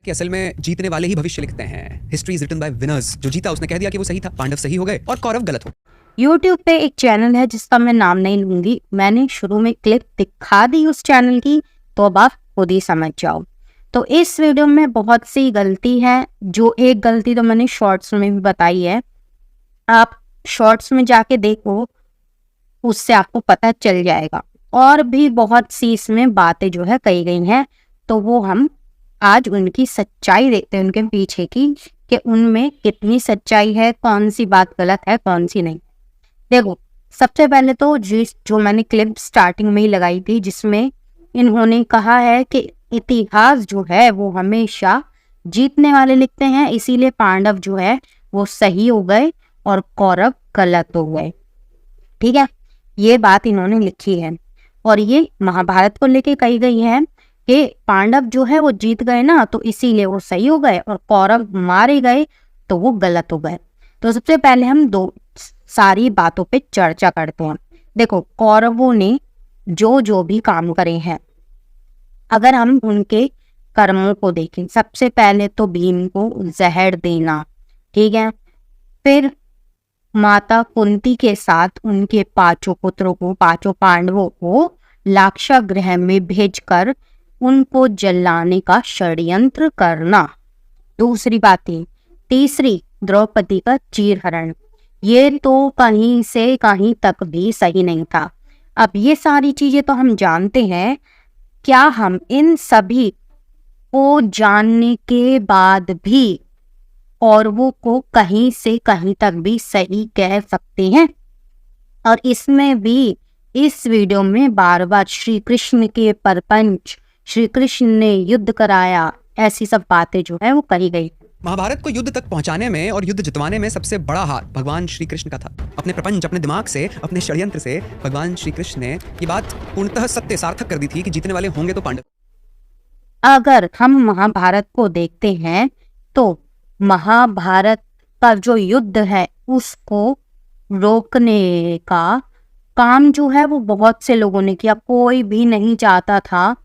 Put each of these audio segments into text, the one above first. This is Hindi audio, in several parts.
कि असल में जीतने वाले ही भविष्य लिखते हैं। History is written by winners. जो जीता उसने कह दिया कि वो सही था, पांडव सही हो गए और कौरव गलत हो। YouTube पे एक चैनल है जिसका मैं नाम नहीं लूंगी, मैंने शुरू में क्लिप दिखा दी उस चैनल की, तो अब आप खुद ही समझ जाओ। तो इस वीडियो में बहुत सी गलती है, जो एक गलती तो मैंने शॉर्ट्स में भी बताई है, आप शॉर्ट्स में जाके देखो, उससे आपको पता चल जाएगा। और भी बहुत सी इसमें बातें जो है कही गई हैं, तो वो हम आज उनकी सच्चाई देखते हैं, उनके पीछे की, कि उनमें कितनी सच्चाई है, कौन सी बात गलत है, कौन सी नहीं। देखो, सबसे पहले तो जो मैंने क्लिप स्टार्टिंग में ही लगाई थी, जिसमें इन्होंने कहा है कि इतिहास जो है वो हमेशा जीतने वाले लिखते हैं, इसीलिए पांडव जो है वो सही हो गए और कौरव गलत हो गए। ठीक है, ये बात इन्होंने लिखी है और ये महाभारत को लेके कही गई है कि पांडव जो है वो जीत गए ना, तो इसीलिए वो सही हो गए, और कौरव मारे गए तो वो गलत हो गए। तो सबसे पहले हम दो सारी बातों पे चर्चा करते हैं। देखो, कौरवों ने जो जो भी काम करे हैं, अगर हम उनके कर्मों को देखें, सबसे पहले तो भीम को जहर देना, ठीक है, फिर माता कुंती के साथ उनके पांचों पुत्रों को, पांचों पांडवों को लाक्षागृह में भेजकर उनको जलाने का षड्यंत्र करना, दूसरी बातें। तीसरी, द्रौपदी का चीरहरण, ये तो कहीं से कहीं तक भी सही नहीं था। अब ये सारी चीजें तो हम जानते हैं, क्या हम इन सभी को जानने के बाद भी कौरवों को कहीं से कहीं तक भी सही कह सकते हैं? और इसमें भी इस वीडियो में बार बार श्री कृष्ण के परपंच, श्री कृष्ण ने युद्ध कराया, ऐसी सब बातें जो है वो कही गई। महाभारत को युद्ध तक पहुंचाने में और युद्ध जितवाने में सबसे बड़ा हाथ भगवान श्री कृष्ण का था। अपने प्रपंच, अपने दिमाग से, अपने षड्यंत्र से भगवान श्री कृष्ण ने ये बात पूर्णतः सत्य सार्थक कर दी थी कि जीतने वाले होंगे तो पांडव। अगर हम महाभारत को देखते हैं तो महाभारत का जो युद्ध है उसको रोकने का काम जो है वो बहुत से लोगों ने किया। कोई भी नहीं चाहता था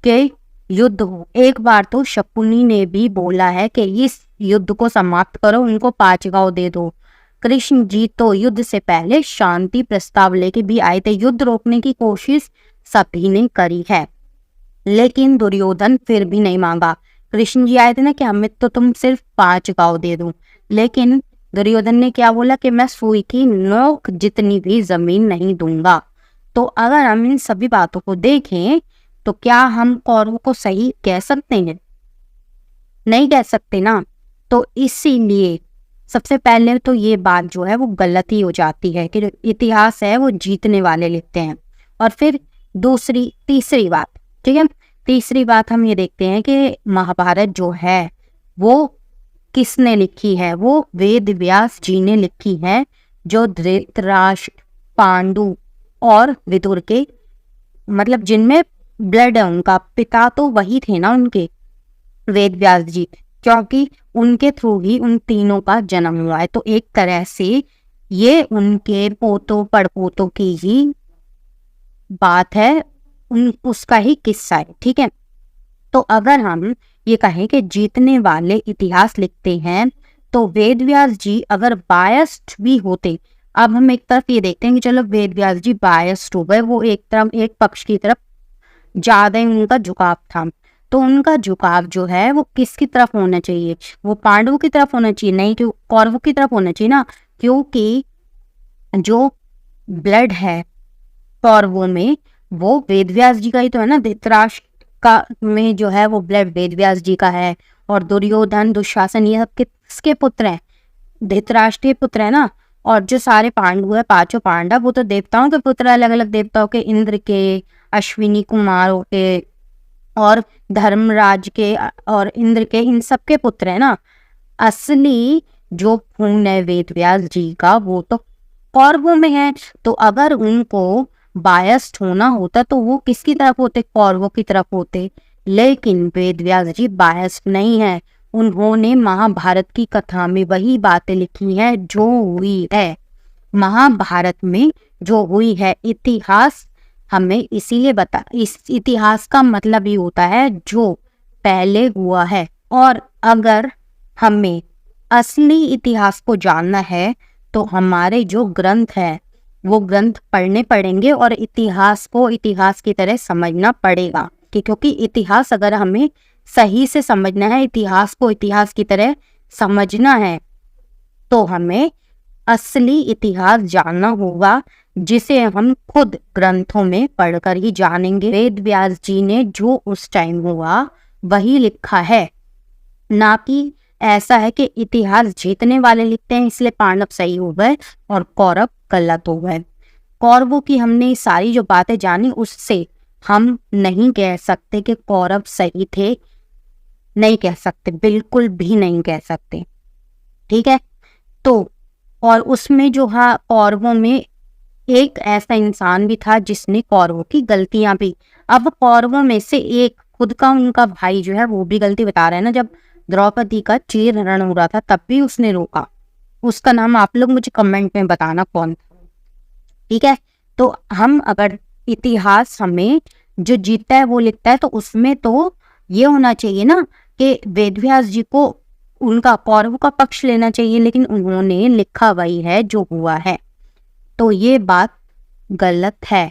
कि युद्ध हो। एक बार तो शकुनी ने भी बोला है कि इस युद्ध को समाप्त करो, उनको 5 गांव दे दो। कृष्ण जी तो युद्ध से पहले शांति प्रस्ताव लेके भी आए थे। युद्ध रोकने की कोशिश सभी ने करी है, लेकिन दुर्योधन फिर भी नहीं मांगा। कृष्ण जी आए थे ना कि हमें तो तुम सिर्फ 5 गांव दे दो, लेकिन दुर्योधन ने क्या बोला कि मैं सुई की नोक जितनी भी जमीन नहीं दूंगा। तो अगर हम इन सभी बातों को देखें तो क्या हम कौरवों को सही कह सकते हैं? नहीं कह सकते ना। तो इसीलिए सबसे पहले तो ये बात जो है वो गलत ही हो जाती है कि इतिहास है वो जीतने वाले लिखते हैं। और फिर तीसरी बात, ठीक है, तीसरी बात हम ये देखते हैं कि महाभारत जो है वो किसने लिखी है? वो वेद व्यास जी ने लिखी है, जो धृतराष्ट्र, पांडु और विदुर के, मतलब जिनमें ब्लड है, उनका पिता तो वही थे ना उनके, वेद व्यास जी, क्योंकि उनके थ्रू ही उन तीनों का जन्म हुआ है। तो एक तरह से ये उनके पोतों पड़पोतों की ही बात है, उसका ही किस्सा है, ठीक है। तो अगर हम ये कहें कि जीतने वाले इतिहास लिखते हैं, तो वेद व्यास जी अगर बायस्ड भी होते, अब हम एक तरफ ये देखते हैं कि चलो वेद व्यास जी बायस्ड हो गए, वो एक पक्ष की तरफ ज्यादा ही उनका झुकाव था, तो उनका झुकाव जो है वो किसकी तरफ होना चाहिए? वो पांडवों की तरफ होना चाहिए, नहीं कि कौरवों की तरफ होना चाहिए ना, क्योंकि जो ब्लड है कौरवों में वो वेद व्यास जी का ही तो है ना। धृतराष्ट्र का में जो है वो ब्लड वेद व्यास जी का है, और दुर्योधन, दुशासन, ये सब किसके पुत्र हैं? धृतराष्ट्र के पुत्र है ना। और जो सारे पांडव है, 5 पांडव, वो तो देवताओं के पुत्र, अलग अलग देवताओं के, इंद्र के, अश्विनी कुमारों के और धर्मराज के और इंद्र के, इन सब के पुत्र है ना। असली जो खून है वेद व्यास जी का वो तो कौरवों में है। तो अगर उनको बायस्ड होना होता तो वो किसकी तरफ होते? कौरवों की तरफ होते। लेकिन वेद व्यास जी बायस्ड नहीं है, उन्होंने महाभारत की कथा में वही बातें लिखी हैं जो हुई है। महाभारत में जो हुई है, इतिहास हमें इसीलिए इस इतिहास का मतलब ही होता है जो पहले हुआ है, और अगर हमें असली इतिहास को जानना है तो हमारे जो ग्रंथ है वो ग्रंथ पढ़ने पड़ेंगे और इतिहास को इतिहास की तरह समझना पड़ेगा क्योंकि इतिहास अगर हमें सही से समझना है, इतिहास को इतिहास की तरह समझना है, तो हमें असली इतिहास जानना होगा, जिसे हम खुद ग्रंथों में पढ़कर ही जानेंगे। वेद व्यास जी ने जो उस टाइम हुआ वही लिखा है, ना कि ऐसा है कि इतिहास जीतने वाले लिखते हैं इसलिए पांडव सही हो गए और कौरव गलत हो गए। कौरवों की हमने सारी जो बातें जानी उससे हम नहीं कह सकते कि कौरव सही थे, नहीं कह सकते, बिल्कुल भी नहीं कह सकते। ठीक है, तो और उसमें जो है कौरवों में एक ऐसा इंसान भी था जिसने कौरवों की गलतियां भी, अब कौरवों में से एक खुद का उनका भाई जो है वो भी गलती बता रहा है ना। जब द्रौपदी का चीरहरण हो रहा था तब भी उसने रोका, उसका नाम आप लोग मुझे कमेंट में बताना कौन था। ठीक है, तो हम अगर इतिहास हमें जो जीतता है वो लिखता है तो उसमें तो ये होना चाहिए ना कि वेदव्यास जी को उनका कौरवों का पक्ष लेना चाहिए, लेकिन उन्होंने लिखा वही है जो हुआ है, तो ये बात गलत है।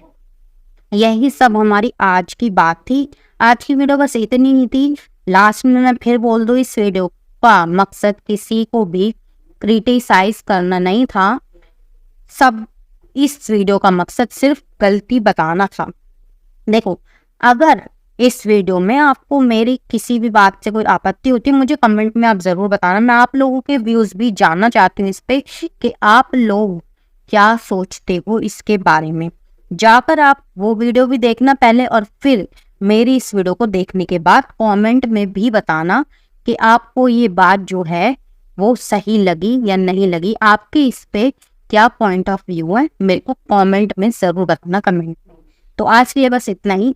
यही सब हमारी आज की बात थी। आज की वीडियो बस इतनी ही थी। लास्ट में मैं फिर बोल दूं, इस वीडियो का मकसद किसी को भी क्रिटिसाइज करना नहीं था, सब इस वीडियो का मकसद सिर्फ गलती बताना था। देखो, अगर इस वीडियो में आपको मेरी किसी भी बात से कोई आपत्ति होती है मुझे कमेंट में आप जरूर बताना। मैं आप लोगों के व्यूज भी जानना चाहती हूँ इस पे कि आप लोग क्या सोचते हो इसके बारे में। जाकर आप वो वीडियो भी देखना पहले और फिर मेरी इस वीडियो को देखने के बाद कमेंट में भी बताना कि आपको ये बात जो है वो सही लगी या नहीं लगी, आपके इस पे क्या पॉइंट ऑफ व्यू है, मेरे को कमेंट में जरूर बताना कमेंट में। तो आज के लिए बस इतना ही।